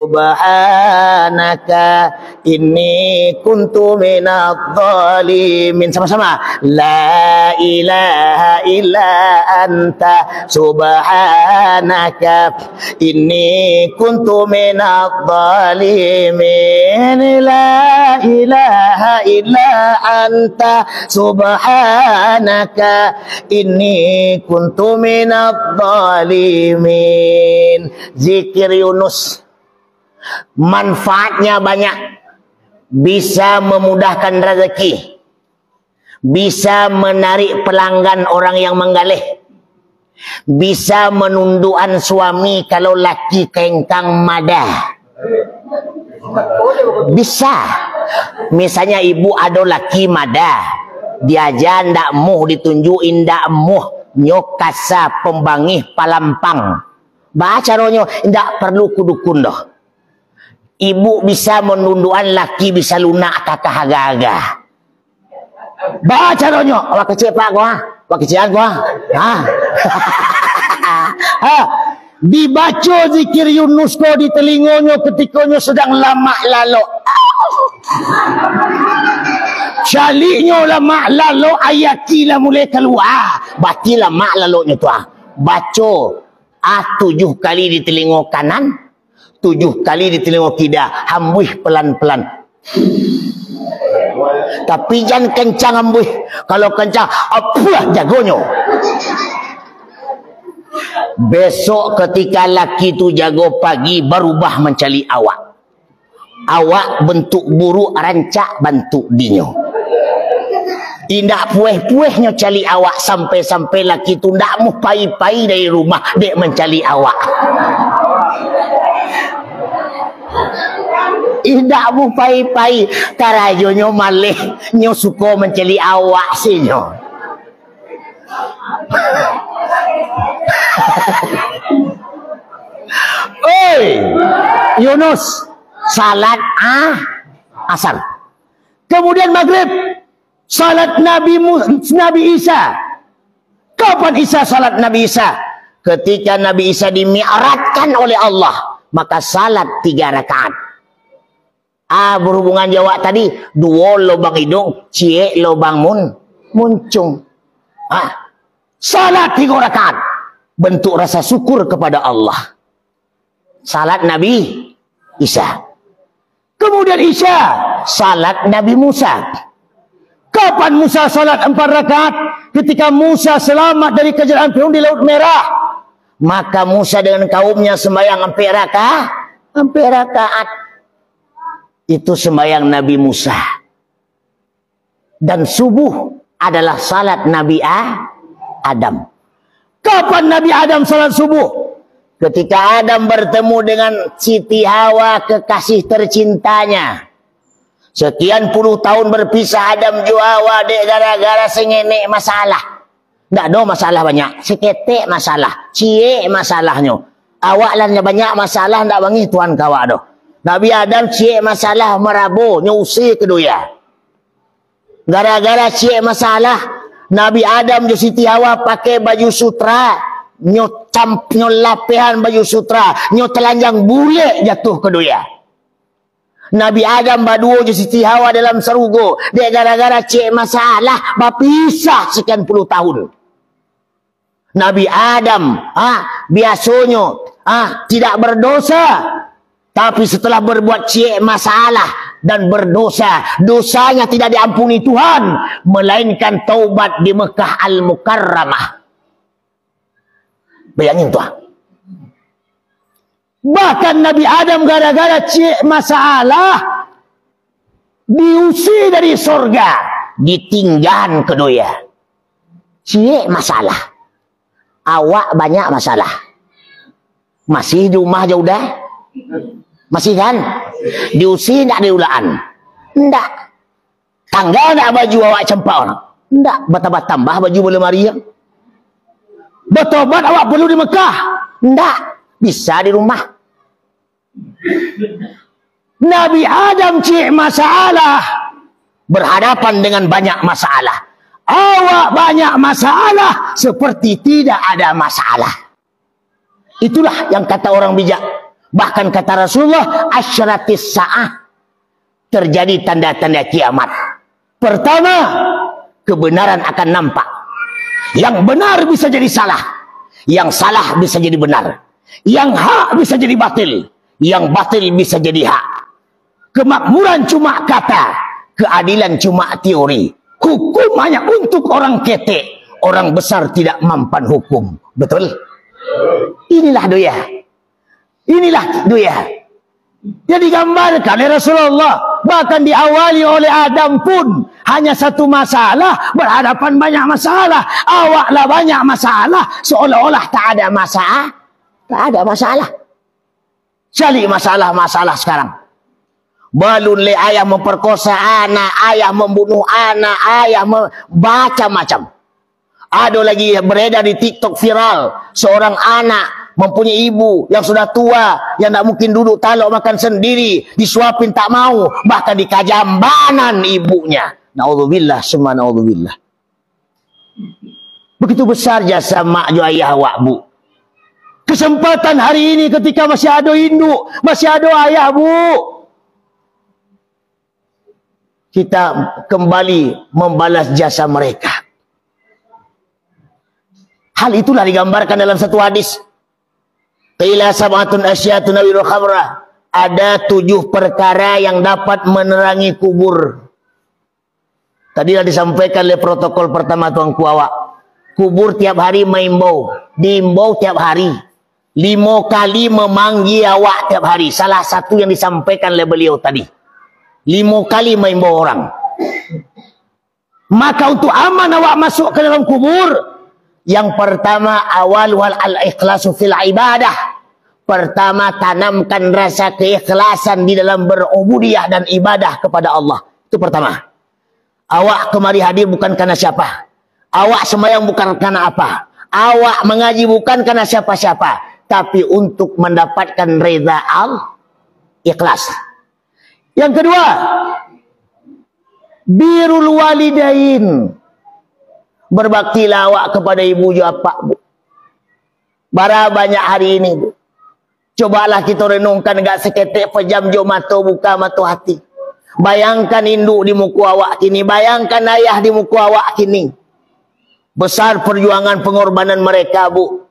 Subhanaka inni kuntu minadh dhalimin. Sama-sama. La ilaha illa anta subhanaka inni kuntu minadh dhalimin. La ilaha illa anta subhanaka inni kuntu minadh dhalimin. Zikir Yunus manfaatnya banyak, bisa memudahkan rezeki, bisa menarik pelanggan orang yang menggalih, bisa menundukkan suami kalau laki kengkang madah. Bisa. Misalnya ibu ada laki madah, diajar ndak muh, ditunjukin ndak muh, nyokasa pembangih palampang. Baca ronyo ndak perlu kudukun doh. Ibu bisa menundukkan laki, bisa lunak kakak haga-haga. Baca ronyo, awak kecil pak gua, awak kecilan gua. Dibaca zikir Yunus ko di telingonyo ketikanya sedang lama lalu. Caliknya lama lalu ayat kila mulai keluar. Baca lama lalu tu baca 7 kali di telingo kanan, 7 kali di telingo kiri, hambuih pelan-pelan. Tapi jangan kencang hambuih. Kalau kencang, apa jagonya. Besok ketika laki tu jago pagi berubah mencari awak. Awak bentuk buruk rancak bentuk dinyo. Indak pueh-puehnya cari awak sampai-sampai laki tu ndak mau pai-pai dari rumah dek mencari awak. Indak mau pai-pai karajonyo malih nyo suka mencari awak sinyo. Oi, Yunus salat asar. Kemudian maghrib salat Nabi Isa. Kapan Isa salat Nabi Isa? Ketika Nabi Isa dimi'rajkan oleh Allah, maka salat 3 rakaat. Berhubungan jawab tadi, 2 lubang hidung, cie lubang muncung. Salat 3 rakaat, bentuk rasa syukur kepada Allah. Salat Nabi Isa. Kemudian Isa salat Nabi Musa. Kapan Musa salat 4 rakaat? Ketika Musa selamat dari kejaran Firaun di Laut Merah, maka Musa dengan kaumnya sembahyang 4 rakaat. Itu sembahyang Nabi Musa. Dan subuh adalah salat Nabi Adam. Kapan Nabi Adam salat subuh? Ketika Adam bertemu dengan Siti Hawa, kekasih tercintanya. Sekian puluh tahun berpisah Adam jo Hawa dek gara-gara sengenek masalah. Ndak ada masalah banyak, seketek masalah, cie masalahnya. Awak lannya banyak masalah ndak bangi tuan kawak doh. Nabi Adam cie masalah merabu nyusi kedoya. Gara-gara cie masalah, Nabi Adam jo Siti Hawa pakai baju sutra, nyo lapihan baju sutra, nyo telanjang bule jatuh kedoya. Nabi Adam baduo jo Siti Hawa dalam serugo, dia gara-gara cie masalah berpisah sekian puluh tahun. Nabi Adam biasanya tidak berdosa, tapi setelah berbuat cie masalah dan berdosa, dosanya tidak diampuni Tuhan, melainkan taubat di Mekah Al-Mukarramah. Bayangin tuh. Bahkan Nabi Adam gara-gara cie masalah diusir dari surga, ditinggalkan kedoya. Cie masalah. Awak banyak masalah. Masih di rumah jauh dah? Masih kan? Diusir tak diulaan? Enggak. Tanggal tak baju awak cempak orang? Enggak. Bertambah tambah baju lemari. Bertobat awak perlu di Mekah? Enggak. Bisa di rumah. Nabi Adam cie masalah, berhadapan dengan banyak masalah. Awak banyak masalah seperti tidak ada masalah. Itulah yang kata orang bijak, Bahkan kata Rasulullah, asyratis sa'ah, terjadi tanda-tanda kiamat. Pertama, kebenaran akan nampak. Yang benar bisa jadi salah, yang salah bisa jadi benar, yang hak bisa jadi batil, yang batil bisa jadi hak. Kemakmuran cuma kata, keadilan cuma teori. Hukum hanya untuk orang ketek, orang besar tidak mampan hukum. Betul? Inilah doya. Inilah doya. Yang digambarkan oleh Rasulullah, bahkan diawali oleh Adam pun hanya satu masalah, berhadapan banyak masalah. Awaklah banyak masalah, seolah-olah tak ada masalah. Tak ada masalah. Cari masalah-masalah sekarang. Balun le ayah memperkosa anak, ayah membunuh anak, ayah baca macam. Ada lagi beredar di TikTok viral, seorang anak mempunyai ibu yang sudah tua, yang tak mungkin duduk talak makan sendiri, disuapin tak mau, bahkan dikajambanan ibunya. Naudzubillah, semua naudzubillah. Begitu besar jasa mak jo ayah awak bu. Kesempatan hari ini ketika masih ada induk, masih ada ayah bu, kita kembali membalas jasa mereka. Hal itulah digambarkan dalam satu hadis. Qila sab'atun asyatun nawirul khamra. Ada 7 perkara yang dapat menerangi kubur. Tadilah disampaikan oleh protokol pertama tuanku awak. Kubur tiap hari mengimbau. Diimbau tiap hari. 5 kali memanggil awak tiap hari. Salah satu yang disampaikan oleh beliau tadi. 5 kali mengimbau orang. Maka untuk aman awak masuk ke dalam kubur, yang pertama, awal wal al-ikhlasu fil ibadah. Pertama, tanamkan rasa keikhlasan di dalam berubudiyah dan ibadah kepada Allah. Itu pertama. Awak kemari hadir bukan karena siapa. Awak sembahyang bukan karena apa. Awak mengaji bukan karena siapa-siapa. Tapi untuk mendapatkan reza al-ikhlas. Yang kedua, birrul walidain. Berbaktilah awak kepada ibu bapak bu. Bara banyak hari ini bu. Cobalah kita renungkan gak seketik pejam jo mata buka mata hati. Bayangkan induk di muka awak kini. Bayangkan ayah di muka awak kini. Besar perjuangan pengorbanan mereka bu.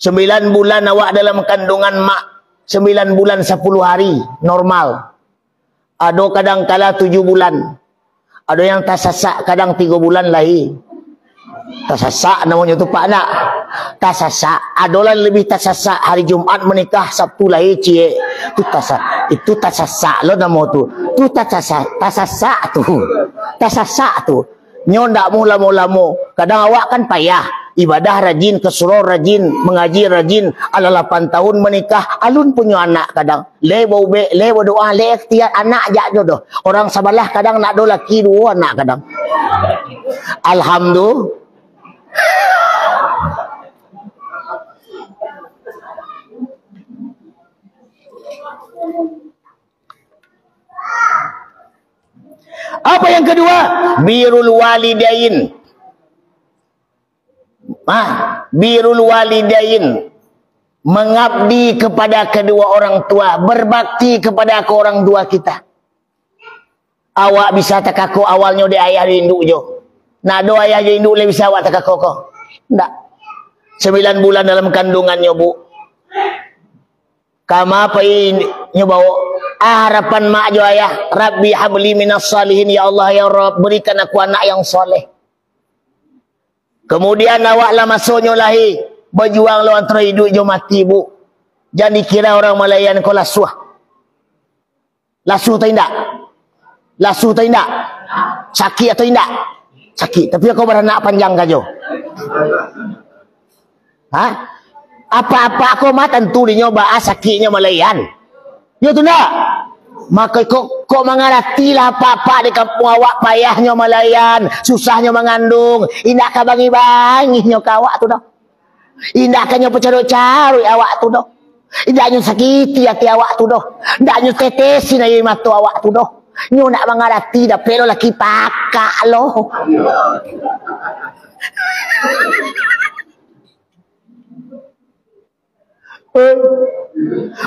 9 bulan awak dalam kandungan mak. 9 bulan 10 hari. Normal. Ada kadang kala 7 bulan. Ada yang tak sasak kadang 3 bulan lahir. Tasasak namanya tu pak nak. Tasasak. Adolan lebih tasasak hari Jumaat menikah, Sabtu lahir cie. Itu tasasak lo nama tu. Tu tasasak tu. Tasasak tu. Nyo ndak mau lamo-lamo. Kadang awak kan payah. Ibadah rajin, ke surau rajin, mengaji rajin. Ala 8 tahun menikah, alun punya anak kadang. Le berdoa, le ikhtiar anak jak jodoh. Orang sabalah kadang nak do laki 2 anak kadang. Alhamdulillah. Apa yang kedua? Birrul walidain. Birrul walidain. Mengabdi kepada kedua orang tua, berbakti kepada ke orang tua kita. Awak bisa tak aku awalnya di ayah di induk jo. Nak do ayah je induk le bisa awak tak aku ko. Ndak. 9 bulan dalam kandungannya bu. Kama apa ini bawa harapan mak jo ayah, Rabbi habli minas salihin, ya Allah ya Rabb, berikan aku anak yang soleh. Kemudian awaklah masuknya lahir, berjuang lawan antara hidup jo mati bu. Jangan dikira orang Malayan kau lasuh. Lasuh atau tidak? Lasuh atau tidak? Sakit atau tidak? Sakit. Tapi kau beranak panjang kajo. Apa-apa kau mah tentu dinyoba sakitnya Malayan. Ya tu nak. Maka kok mengaratilah apa-apa di kampung awak, payahnya Malayan, susahnya mengandung. Indah ka bangi-banginya ka awak tu dah. Indah ka nyo pecaruk-caruk awak tu dah. Indahnya sakiti hati awak tu dah. Indahnya tetesin air mata awak tu dah. Nyo nak mengarati dah pero laki pakak loh.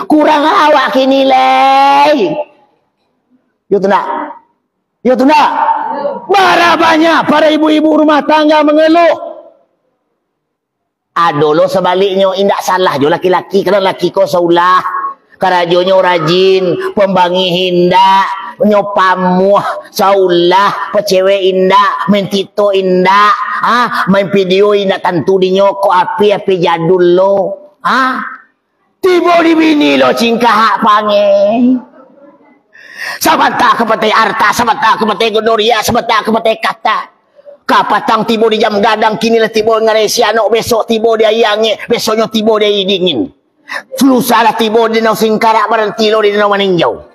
Kurang awak kini leh. Yo tu nak. Bara banyak para ibu-ibu rumah tangga mengeluh. Adolo sebaliknya indak salah jo laki-laki kerana laki ko saulah. Karajonyo rajin, pembangi hindak, nyopamuh saulah, pecewe indak, main tito indak, main video indak tentu dinyoko api jadul lo. Tiba di bini lo cingkah hak pange. Sabata kepatai arta, sabata kepatai gonoria, sabata kepatai kata. Kapatang tiba di jam gadang, kini lah tiba ngaresi anak, besok tiba dia yangi, besoknya tiba dia dingin. Flu salah tiba di nau singkarak berhenti lo di nau maninjau.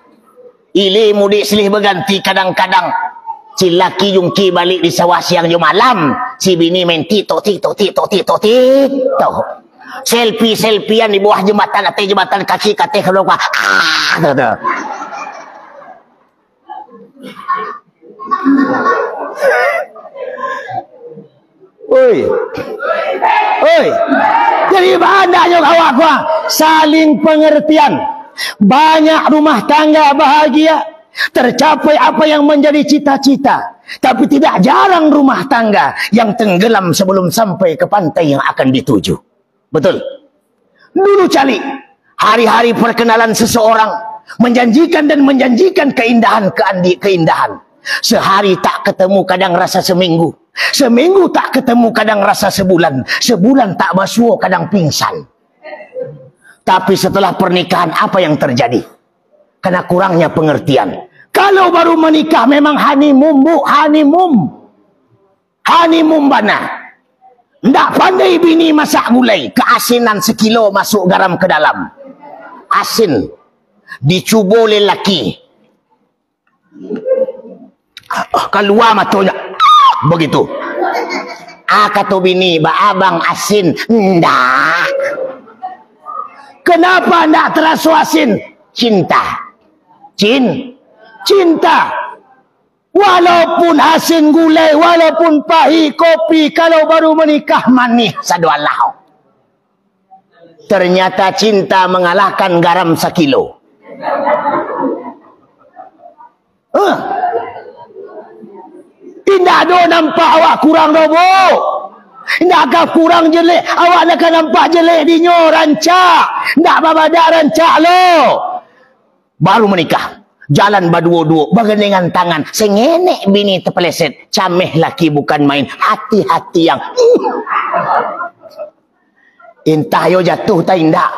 Ili mudik silih berganti kadang-kadang. Si laki jungki balik di sawah siang jam malam. Si bini main tito. Selfie-selfiean di bawah jembatan, atas jembatan kaki kateh kalau kah. Oi. Jadi bandanya awak gua saling pengertian. Banyak rumah tangga bahagia, tercapai apa yang menjadi cita-cita. Tapi tidak jarang rumah tangga yang tenggelam sebelum sampai ke pantai yang akan dituju. Betul. Dulu cali hari-hari perkenalan seseorang menjanjikan keindahan. Sehari tak ketemu kadang rasa seminggu. Seminggu tak ketemu kadang rasa sebulan. Sebulan tak basuh kadang pingsan. Tapi setelah pernikahan apa yang terjadi? Karena kurangnya pengertian. Kalau baru menikah memang honeymoon bu. Honeymoon bana. Ndak pandai bini masak gulai. Keasinan sekilo masuk garam ke dalam. Asin. Dicuba oleh laki. Keluar matanya. Begitu. Kata bini, abang asin. Ndak. Kenapa ndak terasa asin? Cinta. Walaupun asin gulai, walaupun pahit kopi, kalau baru menikah manis sadualah. Ternyata cinta mengalahkan garam sekilo. Tidak ada nampak awak kurang dobo. Nakkah kurang jelek? Awak nak nampak jelek dinyo rancak. Nak babadak rancak lo. Baru menikah. Jalan berdua-dua. Bergandengan tangan. Sengenek bini terpeleset. Cameh laki bukan main. Hati-hati yang. Entah yo jatuh tak indah.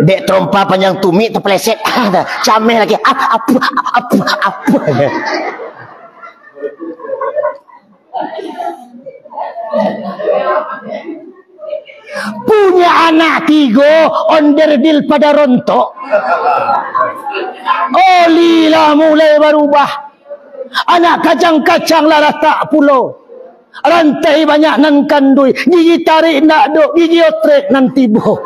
Dek trompa panjang tumit terpeleset. Cameh laki. Apa. Punya anak 3 onderdil pada rontok. Olilah mulai berubah. Anak kacang-kacang lah tak pulau. Rantai banyak nan kandui. Gigi tarik nak duk. Gigi otrek nan tibo.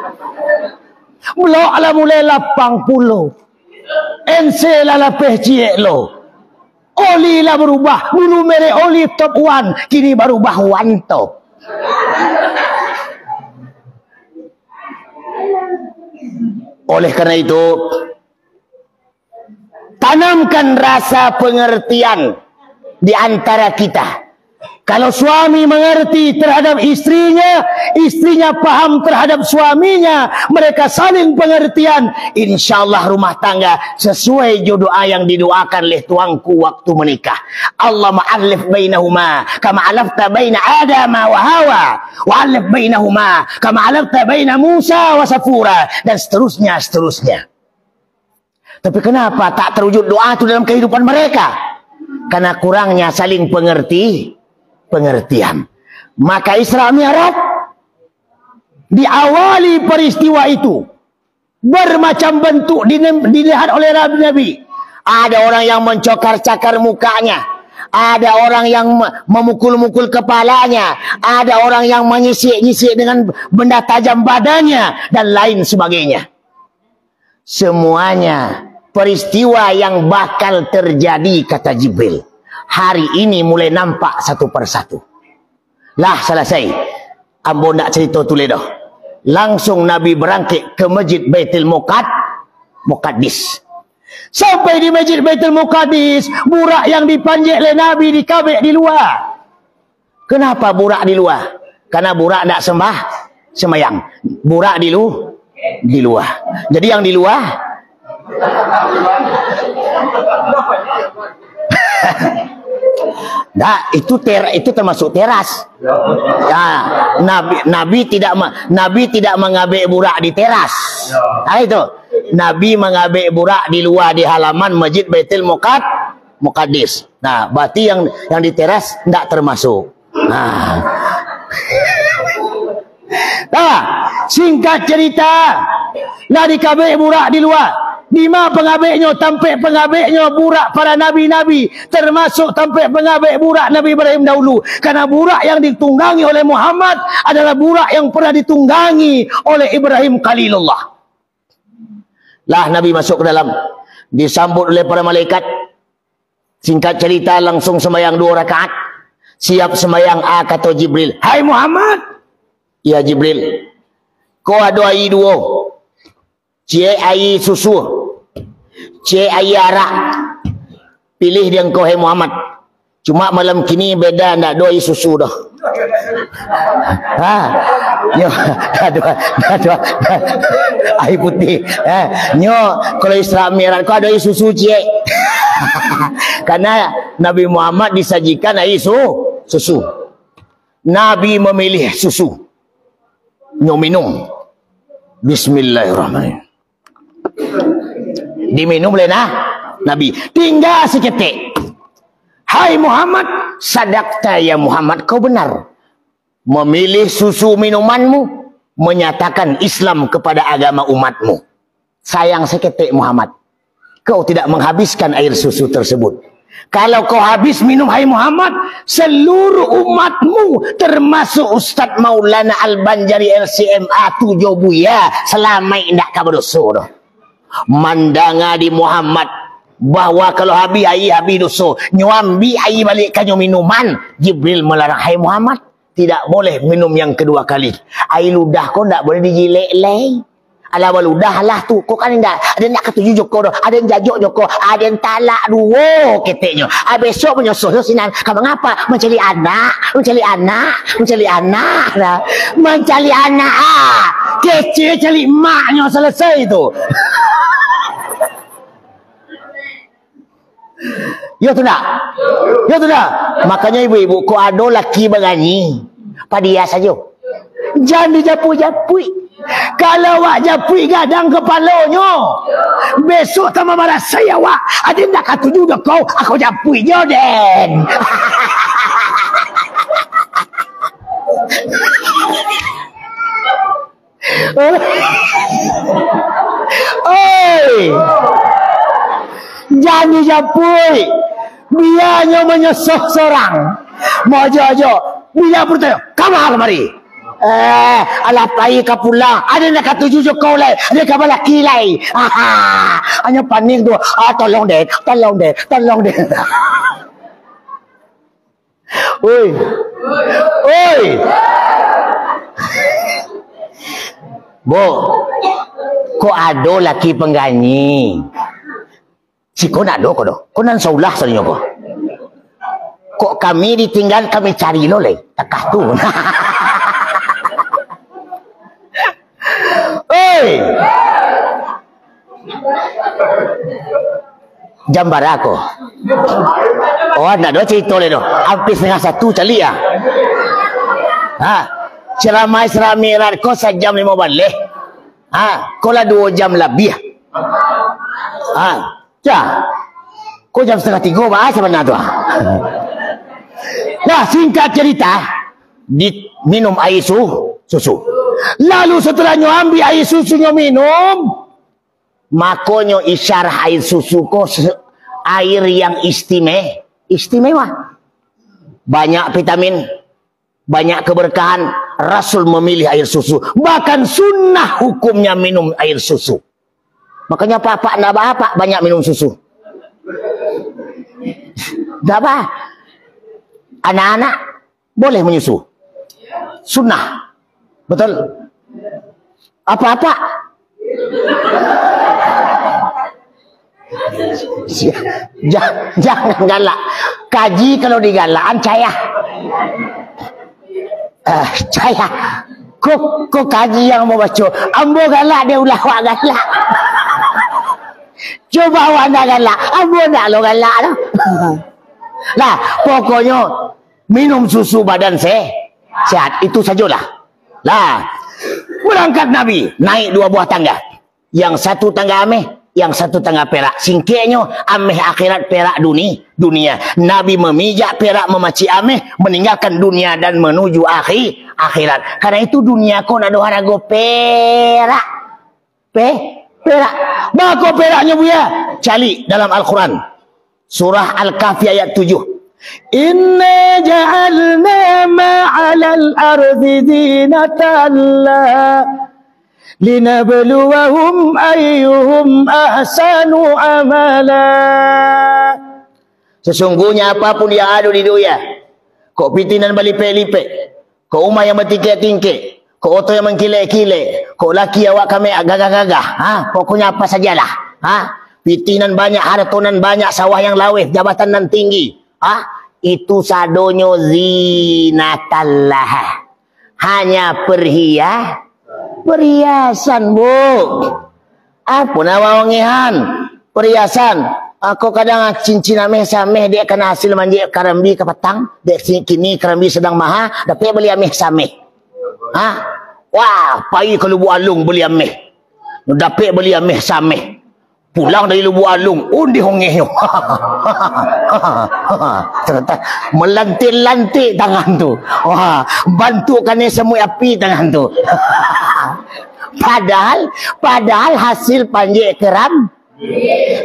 Blok lah mulai 80. Ensel lah lapeh ciek lo. Oli lah berubah. Dulu merek oli top 1. Kini berubah one top. Oleh karena itu, tanamkan rasa pengertian di antara kita. Kalau suami mengerti terhadap istrinya, istrinya paham terhadap suaminya, mereka saling pengertian, insyaallah rumah tangga sesuai doa yang didoakan oleh tuanku waktu menikah. Allahumma alif bainahuma kama alafta baina Adam wa Hawa, wa alif bainahuma kama alafta baina Musa wa Safura, dan seterusnya. Tapi kenapa tak terwujud doa itu dalam kehidupan mereka? Karena kurangnya saling pengertian. Maka Isra Mi'raj diawali peristiwa itu bermacam bentuk dilihat oleh Nabi. Ada orang yang mencakar-cakar mukanya, ada orang yang memukul-mukul kepalanya, ada orang yang menyisik-nyisik dengan benda tajam badannya, dan lain sebagainya. Semuanya peristiwa yang bakal terjadi, kata Jibril, hari ini mulai nampak satu persatu. Lah selesai. Ambo nak cerita tulis dah. langsung Nabi berangkat ke Masjid Baitul Muqaddis. Sampai di Masjid Baitul Muqaddis, burak yang dipanjat oleh Nabi dikabek di luar. Kenapa burak di luar? Karena burak tak sembahyang. Burak di luar. Jadi yang di luar nah, itu termasuk teras. Nah, Nabi tidak mengabek burak di teras. Nah, itu Nabi mengabek burak di luar di halaman Masjid Baitul Muqaddis. Nah, berarti yang di teras tidak termasuk. Nah, singkat cerita, lah dikabek burak di luar. Di mana pengabeknya? Tampik pengabeknya burak para nabi-nabi, termasuk tampik pengabek burak Nabi Ibrahim dahulu. Karena burak yang ditunggangi oleh Muhammad adalah burak yang pernah ditunggangi oleh Ibrahim Khalilullah. Lah Nabi masuk ke dalam, disambut oleh para malaikat. Singkat cerita, langsung sembahyang 2 rakaat. Siap sembahyang, kata Jibril, "Hai Muhammad." "Ya Jibril." "Kau ada air 2. Cie air susu, cie air arak. Pilih dia engkau, hai Muhammad. Cuma malam kini beda, nak ada air susu dah." Nyo, ada air putih. Nyo, kalau Isra Mi'raj kau ada air susu cie. Karena Nabi Muhammad disajikan air susu. Nabi memilih susu. Nyo minum. Bismillahirrahmanirrahim. Diminum oleh Nabi. Tinggal seketik. "Hai Muhammad, sadaqta ya Muhammad, kau benar memilih susu minumanmu, menyatakan Islam kepada agama umatmu. Sayang seketik Muhammad, kau tidak menghabiskan air susu tersebut. Kalau kau habis minum, hai Muhammad, seluruh umatmu termasuk Ustaz Maulana Al-Banjari LCMA 7 Buya selama tidak kaberdosa dah. Mandanga di Muhammad bahwa kalau habis air habis dosa, nyuambi air balik kanyo minuman. Jibril melarang, hai Muhammad, tidak boleh minum yang kedua kali. Air ludah kau tidak boleh dijilek-lek. Alah ludah lah tu, kau kan tidak ada nak ketujuh joko dah, ada yang jajuk joko, ada yang talak dua keteknya. Besok menyusuh sinan, kamu ngapa mencari anak dah, mencari anak kecil cari maknya selesai tu. Ya tu dah. Makanya ibu-ibu, kau ada laki berani, padia saja. Jangan dijapui-japui. Kalau awak japui gadang kepalanya, besok tambah marah saya awak. Ada nak kata juga kau, aku japui je den. Oi, jangan dijapui. Biarnya menyusuh seorang. Mau jojo, bila bertanya, kamu kemari. Alah pai ka pulang. Ada nak kata jujur kau lai. Ada kabar laki lai. Hanya panik tu. Tolong deh. Oi. Bo, kau ada laki pengganyi. Si kau nak do kau do. Kau nan saulah salinya kau. Kok kami ditinggal, kami cari lo lai. Takah tu. Jam barako. Oh, nak do cerita le do. Hampir 1:30 cali ya. Ceramah Isra Mi'raj kau 1 jam 5 balik. Kau lah 2 jam lebih. Kau jam 2:30 bah sebenarnya tu. Nah, singkat cerita, diminum air susu. Lalu setelahnya ambil air susunya minum, makanya isyarah air susu kok air yang istimewa, banyak vitamin, banyak keberkahan. Rasul memilih air susu, bahkan sunnah hukumnya minum air susu. Makanya bapak nak bapak banyak minum susu. Dah apa? Anak-anak boleh menyusu, sunnah. Betul. Apa-apa? Jangan galak. Kaji kalau digalakan caya. Caya. Kok kaji yang mau baca. Ambo galak dia ulah wak galak. Coba awak nak galak. Ambo nak lo galak lah. Lah pokoknya minum susu badan sehat. Itu sajalah. Lah berangkat Nabi naik 2 buah tangga. Yang satu tangga ameh, yang satu tangga perak. Singkirnya ameh akhirat, perak dunia. Nabi memijak perak memaci ameh, meninggalkan dunia dan menuju akhirat. Karena itu dunia kau nak doa rago perak. Perak. Bako peraknya buya. Cali dalam Al-Quran. Surah Al-Kahfi ayat 7. Inna ja'alna ma'alal ardi zinatan linabluwahum ayyuhum ahsanu amala. Sesungguhnya apapun yang ada di dunia, kok pitinan balipek-lipek, kok rumah yang bertingkik-tingkik, kok oto yang mengkilek-kilek, kok laki awak kami gagah-gagah, pokoknya apa sajalah, pitinan banyak, hartonan banyak, sawah yang lawih, jabatan nan tinggi, itu sadonyo zinatallah, hanya perhiasan bu. Apa nama wangihan perhiasan. Aku kadang cincin ameh sameh dia kena hasil manjik karambi ke petang. Dek kini karambi sedang maha, dapat beli ameh sameh. Wah, pai ke Lubuk Alung beli ameh. Dapat beli ameh sameh. Pulang dari Lubuk Alung, undi hongehnya. Ternyata melantik-lantik tangan tu. Wah, bantukan semua api tangan tu. Padahal hasil panjek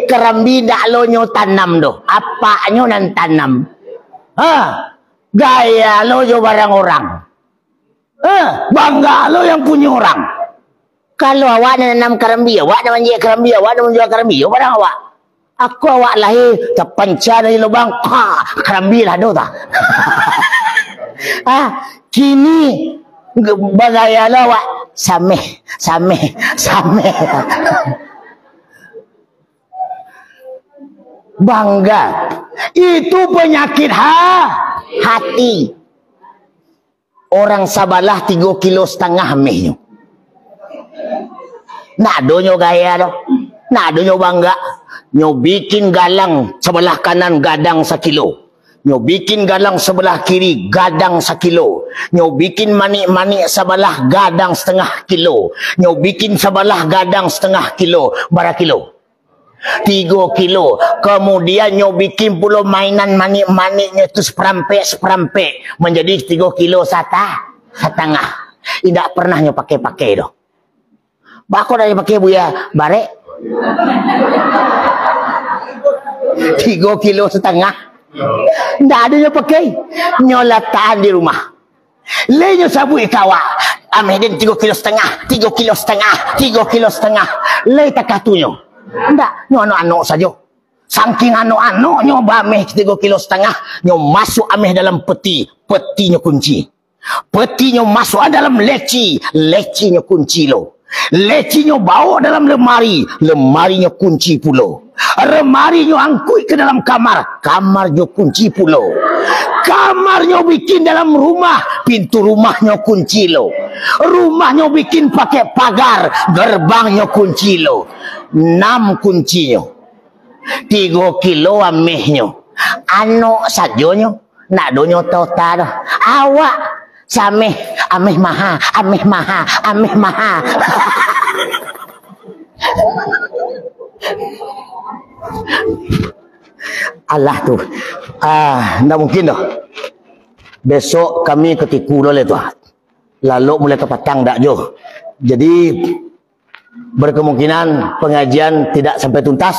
kerambi dak lo nyo tanam do. Apa nyo nan tanam? Gaya lo jo barang orang. Bangga lo yang punya orang. Kalau awak nanam kerambi, awak nak manjek kerambi, awak nak menjual kerambi, barang awak. Aku awak lahir terpancar dari lubang, kerambi lah do tak? Kini bagaya lo awak sameh. Bangga. Itu penyakit hati. Orang Sabalah 3,5 kilo mehnya. Nak donyo gaya do. Nak donyo bangga. Nyo bikin galang sebelah kanan gadang 1 kilo. Nyo bikin galang sebelah kiri gadang 1 kilo. Nyo bikin manik-manik sebelah gadang 0,5 kilo. Nyo bikin sebelah gadang 0,5 kilo. Berapa kilo? 3 kilo. Kemudian nyo bikin pula mainan manik-maniknya itu seperampe menjadi 3 kilo 1,5. Tidak pernah nyo pakai doh. Bako dari pakai buya barek 3,5 kilo. Tidak ada nyo pakai. Nyo letakkan di rumah. Lenyo sabui kawa. Ameh den 3,5 kilo. 3,5 kilo. Le takatunya. Ndak, nyo anu-anu saja. Saking anu-anu nyo bameh 3,5 kilo. Nyo masuk ameh dalam peti. Peti nyo kunci. Peti nyo masuk dalam leci. Leci nyo kunci lo. Leci nyo bawa dalam lemari. Lemari nyo kunci pulo. Lemari nyo angkui ke dalam kamar. Kamar nyo kunci pulo. Kamar nyo bikin dalam rumah. Pintu rumah nyo kunci lo. Rumah nyo bikin pakai pagar. Gerbang nyo kunci lo. 6 kuncinya. 3 kilo amehnya. Ano sajonyo. Nak donyo tota dah. Awak sameh ameh maha. Allah tu. Ndak mungkin dah. Besok kami ketiku oleh tu. Lalu mulai ke petang dak jo. Jadi berkemungkinan pengajian tidak sampai tuntas,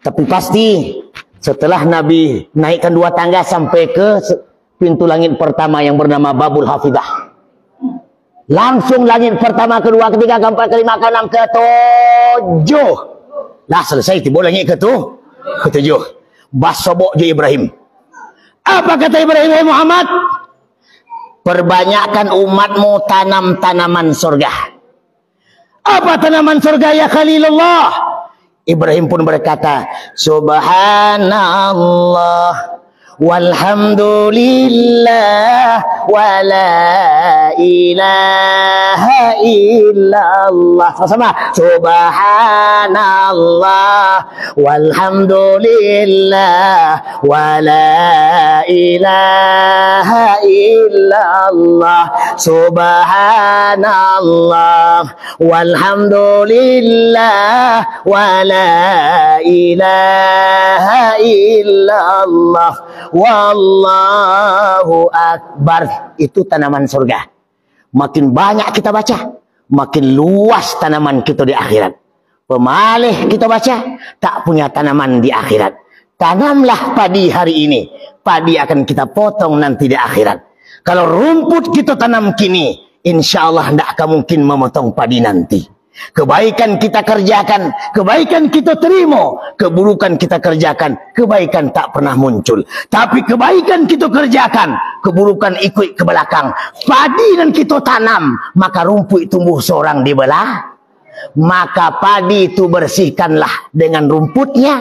tapi pasti setelah Nabi naikkan 2 tangga sampai ke pintu langit pertama yang bernama Babul Hafidah, langsung langit pertama, kedua, ketiga, keempat, kelima, keenam, ketujuh, lah selesai tiba langit ketujuh. Basobok je Ibrahim. Apa kata Ibrahim Muhammad? Perbanyakkan umatmu tanam tanaman surga. Apa tanaman surga ya Khalilullah? Ibrahim pun berkata, Subhanallah walhamdulillah wa la ilaha illallah. Sama-sama. Subhanallah walhamdulillah wa la ilaha illallah. Subhanallah walhamdulillah wa la ilaha illallah. Wallahu akbar. Itu tanaman surga. Makin banyak kita baca, makin luas tanaman kita di akhirat. Pemalih kita baca, tak punya tanaman di akhirat. Tanamlah padi hari ini, padi akan kita potong nanti di akhirat. Kalau rumput kita tanam kini, insya Allah tidak akan mungkin memotong padi nanti. Kebaikan kita kerjakan, kebaikan kita terima, keburukan kita kerjakan, kebaikan tak pernah muncul. Tapi kebaikan kita kerjakan, keburukan ikut ke belakang. Padi dan kita tanam, maka rumput tumbuh seorang di belah. Maka padi itu bersihkanlah dengan rumputnya,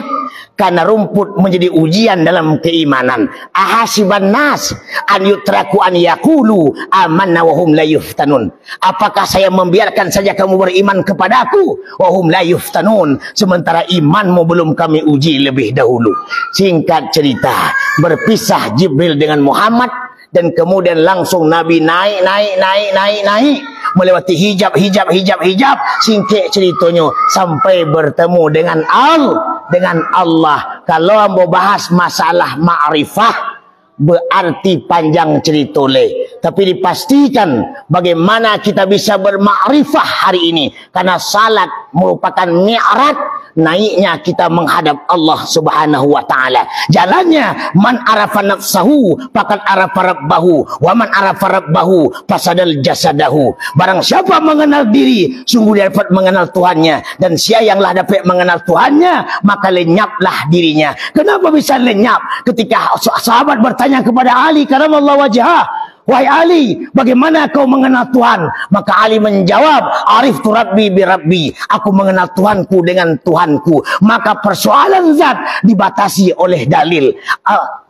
karena rumput menjadi ujian dalam keimanan. Ahasiban nas an yutraku an yaqulu amanna wa hum la yuftanun. Apakah saya membiarkan saja kamu beriman kepadaku wa hum la yuftanun, sementara imanmu belum kami uji lebih dahulu. Singkat cerita, berpisah Jibril dengan Muhammad, dan kemudian langsung Nabi naik melewati hijab. Singkat ceritanya sampai bertemu dengan Allah. Kalau ambo bahas masalah ma'rifah berarti panjang cerita le, tapi dipastikan bagaimana kita bisa bermakrifah hari ini, karena salat merupakan mi'raj, naiknya kita menghadap Allah Subhanahu wa taala. Jalannya man arafa nafsahu faqad arafa rabbahu wa man arafa rabbahu fasadal jasadahu. Barang siapa mengenal diri, sungguh dia dapat mengenal Tuhannya, dan siapa yanglah dapat mengenal Tuhannya, maka lenyaplah dirinya. Kenapa bisa lenyap? Ketika sahabat bertanya kepada Ali karamallahu wajhah, wahai Ali, bagaimana kau mengenal Tuhan? Maka Ali menjawab, ariftu rabbi bi rabbi, aku mengenal Tuhanku dengan Tuhanku. Maka persoalan zat dibatasi oleh dalil.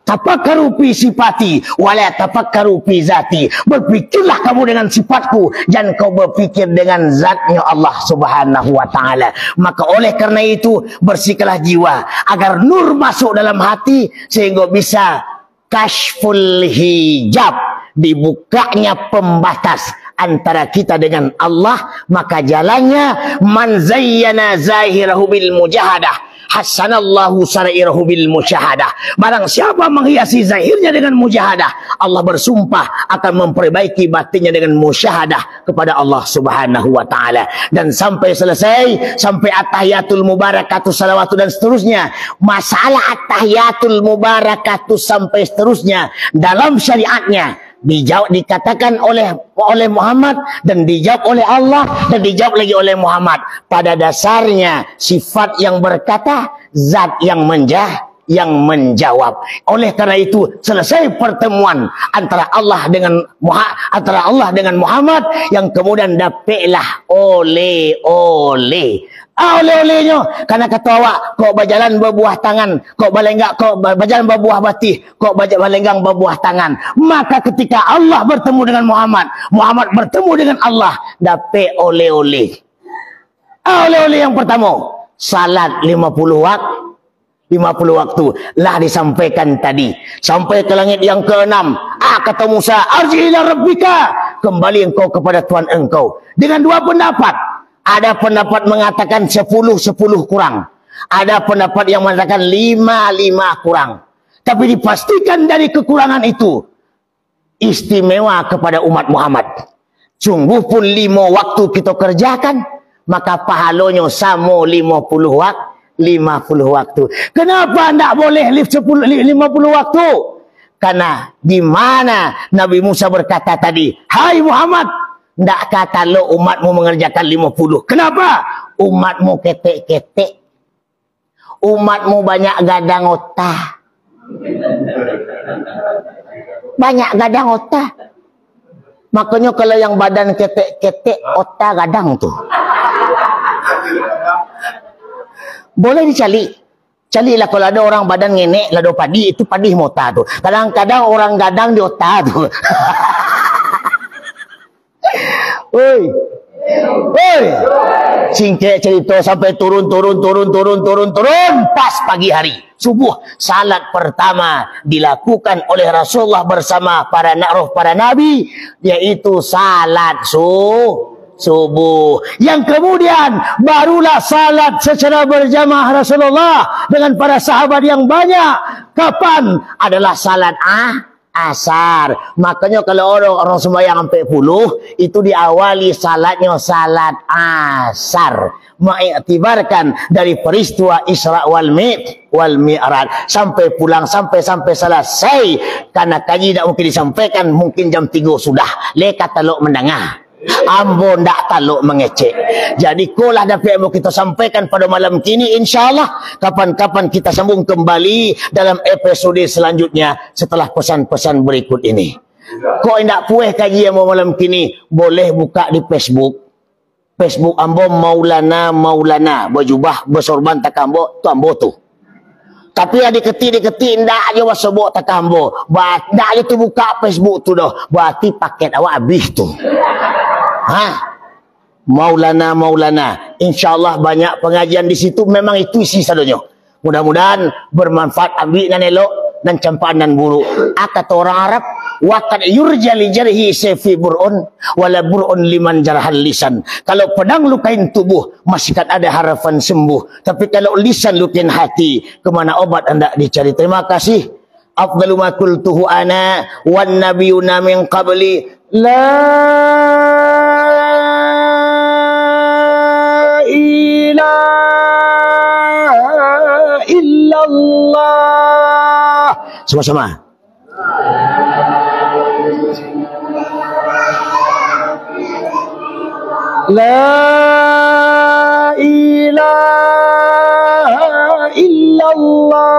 Tafakkaru fi sifati wala tafakkaru fi zati. Berpikirlah kamu dengan sifatku, jangan kau berpikir dengan zatnya Allah Subhanahu wa taala. Maka oleh karena itu, bersihkanlah jiwa agar nur masuk dalam hati, sehingga bisa kashful hijab, dibukanya pembatas antara kita dengan Allah. Maka jalannya man zayyana zahirahu bil mujahadah hasanallahu sarairahu bil musyahadah. Barang siapa menghiasi zahirnya dengan mujahadah, Allah bersumpah akan memperbaiki batinnya dengan musyahadah kepada Allah Subhanahu wa taala. Dan sampai selesai, sampai at-tahiyatul mubarakatuh salawatu dan seterusnya. Masalah at-tahiyatul mubarakatuh sampai seterusnya dalam syariatnya dijawab, dikatakan oleh Muhammad, dan dijawab oleh Allah, dan dijawab lagi oleh Muhammad. Pada dasarnya sifat yang berkata, zat yang menjawab. Oleh karena itu, selesai pertemuan antara Allah dengan Muhammad, yang kemudian dapatlah oleh-olehnya. Karena kata awak, kok berjalan berbuah tangan, kok balenggak, kok berjalan berbuah batih, kok balenggang berbuah tangan. Maka ketika Allah bertemu dengan Muhammad bertemu dengan Allah, dapat oleh-oleh. Oleh-oleh yang pertama, salat 50 waktu lah disampaikan tadi. Sampai ke langit yang ke-6, kata Musa, arji ila rabbika, kembali engkau kepada Tuhan engkau. Dengan dua pendapat. Ada pendapat mengatakan 10 kurang. Ada pendapat yang mengatakan 5 kurang. Tapi dipastikan dari kekurangan itu istimewa kepada umat Muhammad. Sungguh pun 5 waktu kita kerjakan, maka pahalanya sama 50 waktu. Kenapa tidak boleh 50 waktu? Karena di mana Nabi Musa berkata tadi, hai Muhammad, tidak kata lo umatmu mengerjakan 50. Kenapa? Umatmu ketek-ketek. Umatmu banyak gadang otak. Banyak gadang otak. Makanya kalau yang badan ketek-ketek, otak gadang tuh. Boleh dicari. Carilah kalau ada orang badan ngenek, lado padi, itu padi mota tu. Kadang-kadang orang gadang di otak tu. Oi. Oi. Singkat cerita sampai turun. Pas pagi hari. Subuh. Salat pertama dilakukan oleh Rasulullah bersama para nabi. Yaitu salat subuh. Yang kemudian barulah salat secara berjamaah Rasulullah dengan para sahabat yang banyak. Kapan? Adalah salat asar. Makanya kalau orang sembahyang sampai 10 itu diawali salatnya salat asar, mengiktibarkan dari peristiwa Isra wal Mi'raj sampai pulang sampai selesai. Karena kaji tidak mungkin disampaikan, mungkin jam 3 sudah leka taluk mendengar. Ambo ndak taluk mengecek. Jadi kolah dapat yang kita sampaikan pada malam kini, insyaallah kapan-kapan kita sambung kembali dalam episode selanjutnya setelah pesan-pesan berikut ini. Kok ndak puas kaji yang malam kini, boleh buka di Facebook ambo Maulana berjubah bersorban tak ambo tu ambo tu. Tapi ada ketik ndak aja wasebok tak ambo. Ndak aja tu buka Facebook tu dah. Berarti paket awak habis tu. Maulana. InsyaAllah banyak pengajian di situ. Memang itu isi sadonya. Mudah-mudahan bermanfaat, ambil dan elok dan campaan dan buruk. Kata orang Arab, waqad yurja li jarhi sayfi bur'un wala bur'un liman jarhal lisan. Kalau pedang lukain tubuh, masih kan ada harapan sembuh. Tapi kalau lisan lukain hati, kemana obat hendak dicari? Terima kasih. Afdalu ma qultuhu ana wan nabiyuna min qabli la ilaha illallah. Sama-sama. La ilaha illallah.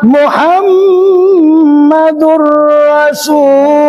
Muhammadur Rasulullah.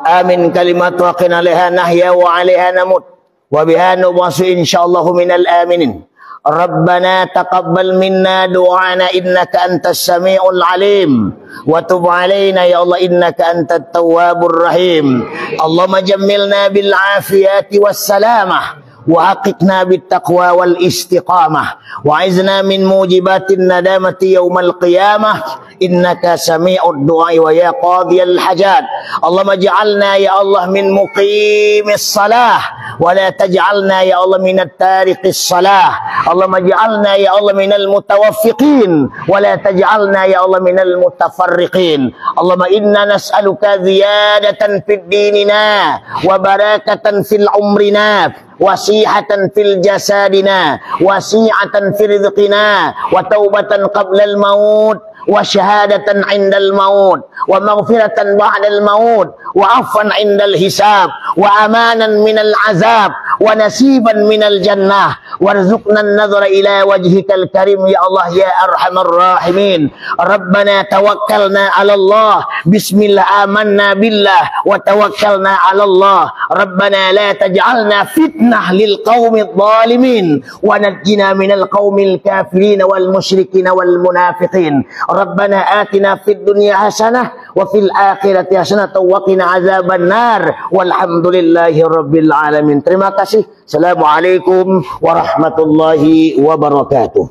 Amin kalimatu haqqin 'alaiha nahya wa 'alaiha namut wa biha nub'atsu insyaallah minal aminin. Rabbana taqabbal minna du'ana innaka antas samiul alim wa tub 'alaina ya Allah innaka antat tawwabur rahim. Allahumma jammilna bil afiyati was salamah wa haqiqna bit taqwa wal istiqamah wa 'izna min mujibatin nadamati yaumal qiyamah innaka sami'ud du'a wa ya qadiyal hajat. Allahumma ij'alna ya Allah min muqimis salah wa la taj'alna ya Allah minat tariqis salah. Allahumma ij'alna ya Allah minal mutawaffiqin wa la taj'alna ya Allah minal mutafarriqin. Allahumma inna nas'aluka ziyadatan fid dinina wa barakatan fil umrina wasihatan fil jasadina wasi'atan fi rizqina wa taubatan qabla al maut wa syahadatan 'indal maut wa maghfiratan ba'dal maut wa 'afwan 'indal hisab wa amanan minal azab wa nasiban minal jannah warzuqna an-nadhara ila wajhikal karim ya Allah ya arhamar rahimin. Rabbana tawakkalna 'ala Allah bismillah amanna billah wa tawakkalna 'ala Allah. Rabbana la taj'alna fitnah lil qaumidh dhalimin wa najjina minal qaumil kafirin wal musyrikin wal munafiqin. Rabbana atina fid dunya hasanah wa fil akhirati hasanah wa qina azaban nar walhamdulillahi rabbil alamin. Terima kasih. Assalamualaikum warahmatullahi wabarakatuh.